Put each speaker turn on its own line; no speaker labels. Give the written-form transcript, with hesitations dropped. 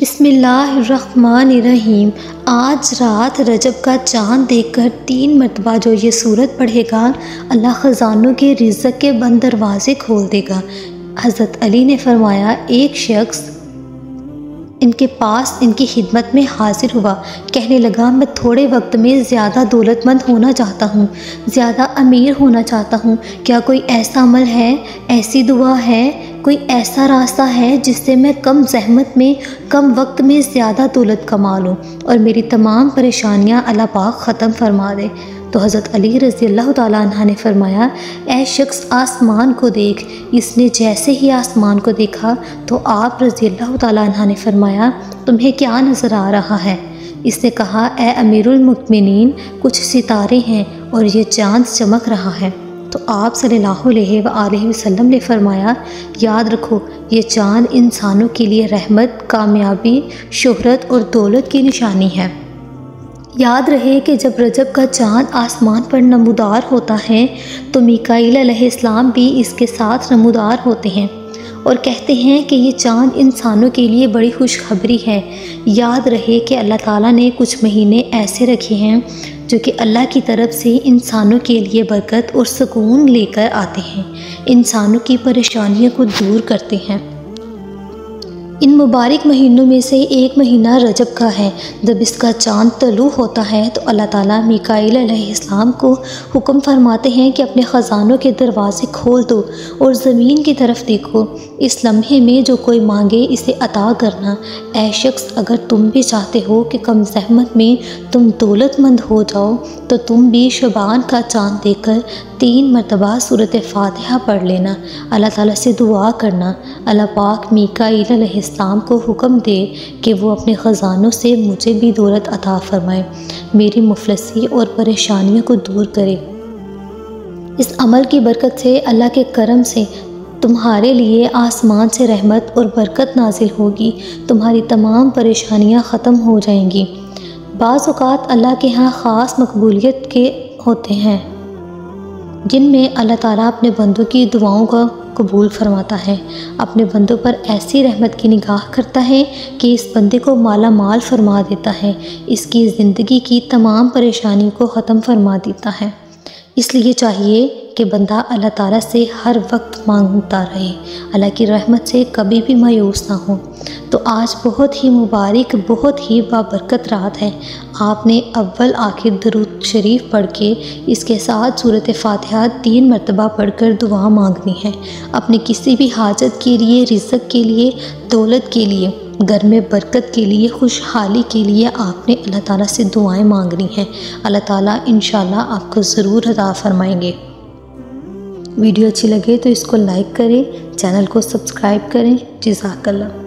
बिस्मिल्लाहिर्रहमानिर्रहीम। आज रात रजब का चाँद देखकर 3 मरतबा जो ये सूरत पढ़ेगा, अल्लाह ख़ज़ानों के रिज़्क़ के बंद दरवाज़े खोल देगा। हज़रत अली ने फरमाया, एक शख्स इनके पास इनकी खिदमत में हाजिर हुआ। कहने लगा, मैं थोड़े वक्त में ज़्यादा दौलतमंद होना चाहता हूँ, ज़्यादा अमीर होना चाहता हूँ। क्या कोई ऐसा अमल है, ऐसी दुआ है, कोई ऐसा रास्ता है जिससे मैं कम ज़हमत में, कम वक्त में ज़्यादा दौलत कमा लूँ और मेरी तमाम परेशानियाँ अल्लाह पाक ख़त्म फरमा दे। तो हज़रत अली रज़ी अल्लाह ताला अन्हा ने फरमाया, ऐ शख्स आसमान को देख। इसने जैसे ही आसमान को देखा तो आप रज़ी अल्लाह ताला अन्हा ने फरमाया, तुम्हें क्या नज़र आ रहा है? इसने कहा, ए अमीरुल मुमिनीन, कुछ सितारे हैं और ये चाँद चमक रहा है। तो आप सल्लल्लाहु अलैहि वसल्लम ने फरमाया, याद रखो, ये चाँद इंसानों के लिए रहमत, कामयाबी, शोहरत और दौलत की निशानी है। याद रहे कि जब रजब का चाँद आसमान पर नमूदार होता है तो मीकाईल अलैहिस्सलाम भी इसके साथ नमूदार होते हैं और कहते हैं कि ये चाँद इंसानों के लिए बड़ी खुशखबरी है। याद रहे कि अल्लाह ताला ने कुछ महीने ऐसे रखे हैं जो कि अल्लाह की तरफ से इंसानों के लिए बरकत और सुकून लेकर आते हैं, इंसानों की परेशानियों को दूर करते हैं। इन मुबारक महीनों में से एक महीना रजब का है। जब इसका चाँद तलू होता है तो अल्लाह ताला मीकाईल अलैहिस्सलाम को हुक्म फरमाते हैं कि अपने ख़ज़ानों के दरवाज़े खोल दो और ज़मीन की तरफ देखो। इस लम्हे में जो कोई मांगे इसे अता करना। ऐ शख्स, अगर तुम भी चाहते हो कि कम ज़हमत में तुम दौलतमंद हो जाओ तो तुम भी शबान का चाँद देखकर 3 मरतबा सूरत फ़ातिहा पढ़ लेना। अल्लाह ताला से दुआ करना, अल्लाह पाक मीकाईल अलैहिस्सलाम को हुक्म दे कि वो अपने ख़ज़ानों से मुझे भी दौलत अता फ़रमाए, मेरी मुफलसी और परेशानियों को दूर करे। इस अमल की बरकत से, अल्लाह के करम से तुम्हारे लिए आसमान से रहमत और बरकत नाजिल होगी, तुम्हारी तमाम परेशानियाँ ख़त्म हो जाएंगी। बाज़ औक़ात अल्लाह के यहाँ ख़ास मकबूलियत के होते हैं जिनमें अल्लाह ताला अपने बंदों की दुआओं का कबूल फरमाता है, अपने बंदों पर ऐसी रहमत की निगाह करता है कि इस बंदे को माला माल फरमा देता है, इसकी ज़िंदगी की तमाम परेशानियों को ख़त्म फरमा देता है। इसलिए चाहिए कि बंदा अल्लाह ताला से हर वक्त मांगता रहे, अल्लाह की रहमत से कभी भी मायूस ना हो। तो आज बहुत ही मुबारक, बहुत ही बाबरकत रात है। आपने अव्वल आखिर दरूद शरीफ पढ़ के इसके साथ सूरत फ़ातिहा 3 मरतबा पढ़कर दुआ मांगनी है। अपने किसी भी हाजत के लिए, रिज़्क़ के लिए, दौलत के लिए, घर में बरकत के लिए, खुशहाली के लिए आपने अल्लाह ताला से दुआएं मांगनी हैं। अल्लाह ताला इंशाल्लाह आपको ज़रूर अता फ़रमाएंगे। वीडियो अच्छी लगे तो इसको लाइक करें, चैनल को सब्सक्राइब करें। जज़ाकल्लाह।